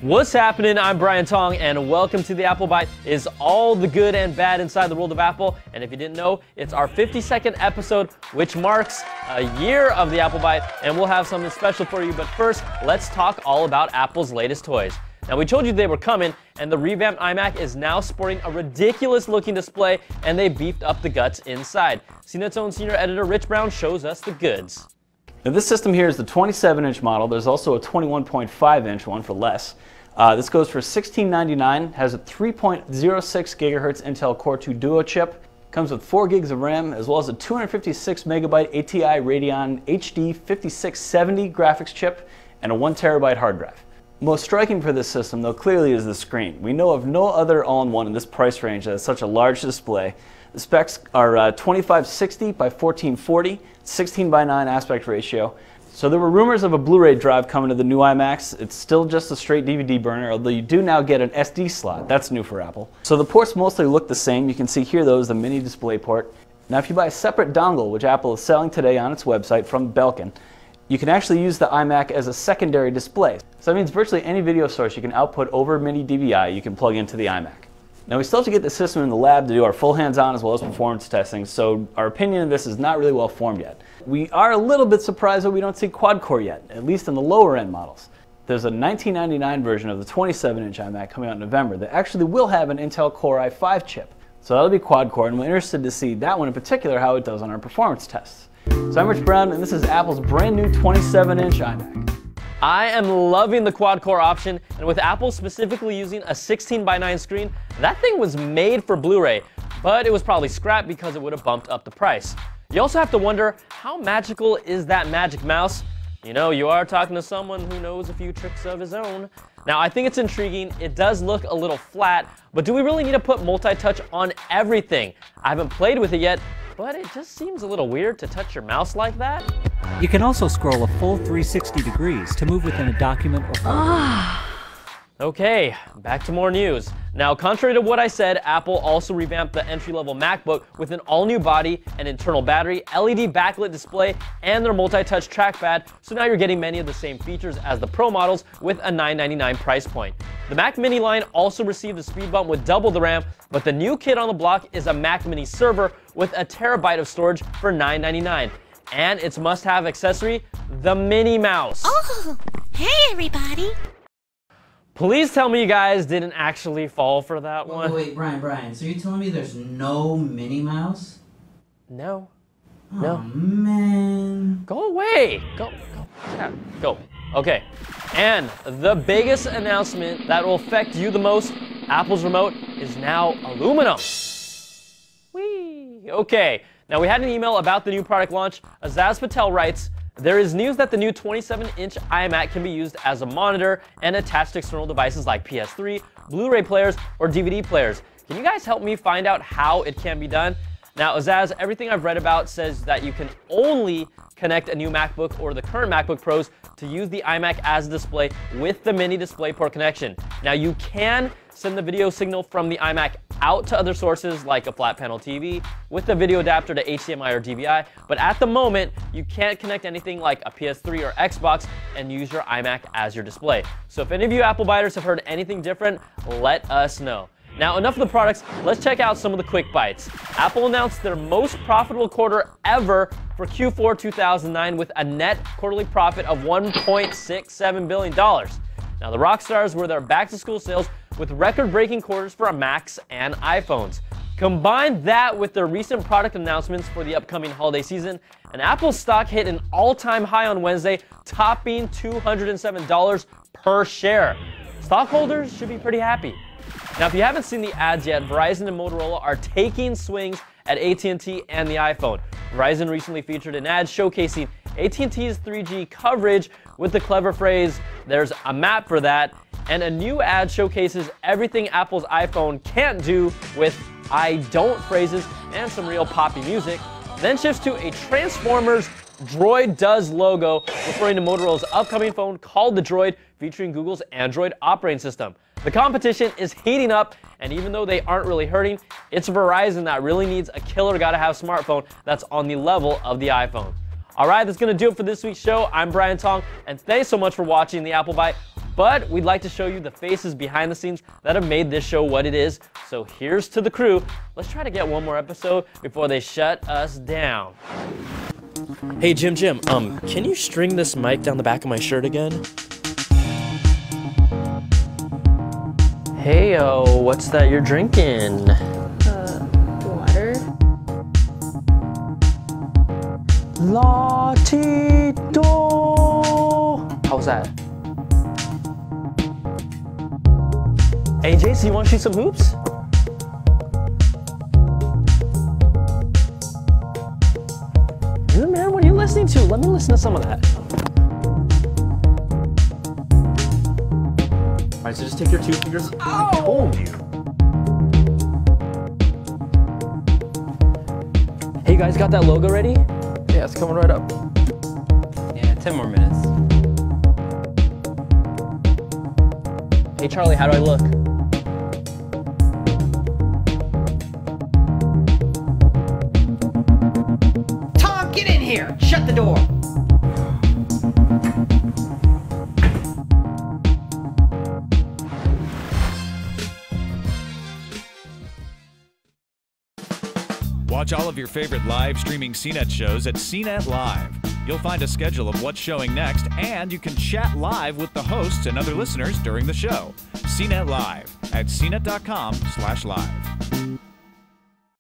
What's happening? I'm Brian Tong, and welcome to the Apple Bite. Is all the good and bad inside the world of Apple. And if you didn't know, it's our 52nd episode, which marks a year of the Apple Bite, and we'll have something special for you. But first, let's talk all about Apple's latest toys. Now, we told you they were coming, and the revamped iMac is now sporting a ridiculous-looking display, and they beefed up the guts inside. CNET's own senior editor Rich Brown shows us the goods. Now, this system here is the 27-inch model. There's also a 21.5-inch one for less. This goes for $1699, has a 3.06 gigahertz Intel Core 2 Duo chip, comes with 4 gigs of RAM, as well as a 256 megabyte ATI Radeon HD 5670 graphics chip, and a 1 terabyte hard drive. Most striking for this system, though, clearly is the screen. We know of no other all-in-one in this price range that has such a large display. The specs are 2560 by 1440, 16 by 9 aspect ratio. So there were rumors of a Blu-ray drive coming to the new iMacs. It's still just a straight DVD burner, although you do now get an SD slot. That's new for Apple. So the ports mostly look the same. You can see here, though, is the mini display port. Now, if you buy a separate dongle, which Apple is selling today on its website from Belkin, you can actually use the iMac as a secondary display. So that means virtually any video source you can output over mini DVI, you can plug into the iMac. Now, we still have to get the system in the lab to do our full hands-on as well as performance testing, so our opinion of this is not really well formed yet. We are a little bit surprised that we don't see quad-core yet, at least in the lower-end models. There's a $1999 version of the 27-inch iMac coming out in November that actually will have an Intel Core i5 chip. So that'll be quad-core, and we're interested to see that one in particular, how it does on our performance tests. So I'm Rich Brown, and this is Apple's brand new 27-inch iMac. I am loving the quad-core option, and with Apple specifically using a 16 by 9 screen, that thing was made for Blu-ray, but it was probably scrapped because it would have bumped up the price. You also have to wonder, how magical is that magic mouse? You know, you are talking to someone who knows a few tricks of his own. Now, I think it's intriguing. It does look a little flat, but do we really need to put multi-touch on everything? I haven't played with it yet, but it just seems a little weird to touch your mouse like that. You can also scroll a full 360 degrees to move within a document or folder. Okay, back to more news. Now, contrary to what I said, Apple also revamped the entry-level MacBook with an all-new body, an internal battery, LED backlit display, and their multi-touch trackpad, so now you're getting many of the same features as the Pro models with a $999 price point. The Mac Mini line also received a speed bump with double the RAM, but the new kid on the block is a Mac Mini server with a terabyte of storage for $999. And its must-have accessory, the Mini Mouse. Oh, hey everybody. Please tell me you guys didn't actually fall for that one. Wait, Brian, so you're telling me there's no Minnie Mouse? No. Oh, No. Man. Go away. Go. Yeah, go. Okay. And the biggest announcement that will affect you the most, Apple's remote is now aluminum. Whee! Okay. Now, we had an email about the new product launch. Azaz Patel writes, there is news that the new 27-inch iMac can be used as a monitor and attached to external devices like PS3, Blu-ray players, or DVD players. Can you guys help me find out how it can be done? Now, Azaz, everything I've read about says that you can only connect a new MacBook or the current MacBook Pros to use the iMac as a display with the mini DisplayPort connection. Now, you can send the video signal from the iMac out to other sources like a flat panel TV with the video adapter to HDMI or DVI, but at the moment, you can't connect anything like a PS3 or Xbox and use your iMac as your display. So if any of you Apple biters have heard anything different, let us know. Now, enough of the products, let's check out some of the quick bites. Apple announced their most profitable quarter ever for Q4 2009 with a net quarterly profit of $1.67 billion. Now, the rock stars were their back-to-school sales with record-breaking quarters for Macs and iPhones. Combine that with their recent product announcements for the upcoming holiday season, and Apple's stock hit an all-time high on Wednesday, topping $207 per share. Stockholders should be pretty happy. Now, if you haven't seen the ads yet, Verizon and Motorola are taking swings at AT&T and the iPhone. Verizon recently featured an ad showcasing AT&T's 3G coverage with the clever phrase, "There's a map for that," and a new ad showcases everything Apple's iPhone can't do with "I don't" phrases and some real poppy music, then shifts to a Transformers Droid Does logo, referring to Motorola's upcoming phone called the Droid, featuring Google's Android operating system. The competition is heating up, and even though they aren't really hurting, it's Verizon that really needs a killer gotta-have smartphone that's on the level of the iPhone. All right, that's gonna do it for this week's show. I'm Brian Tong, and thanks so much for watching the Apple Bite. but we'd like to show you the faces behind the scenes that have made this show what it is. So here's to the crew. Let's try to get one more episode before they shut us down. Hey, Jim, can you string this mic down the back of my shirt again? Heyo, what's that you're drinking? Water. Latito! How's that? Hey, Jason, you want to shoot some hoops? Dude, man, what are you listening to? Let me listen to some of that. All right, so just take your 2 fingers. I told you. Hey, you guys got that logo ready? Yeah, it's coming right up. Yeah, 10 more minutes. Hey, Charlie, how do I look? Tom, get in here! Shut the door! Watch all of your favorite live streaming CNET shows at CNET Live. You'll find a schedule of what's showing next, and you can chat live with the hosts and other listeners during the show. CNET Live at cnet.com/live.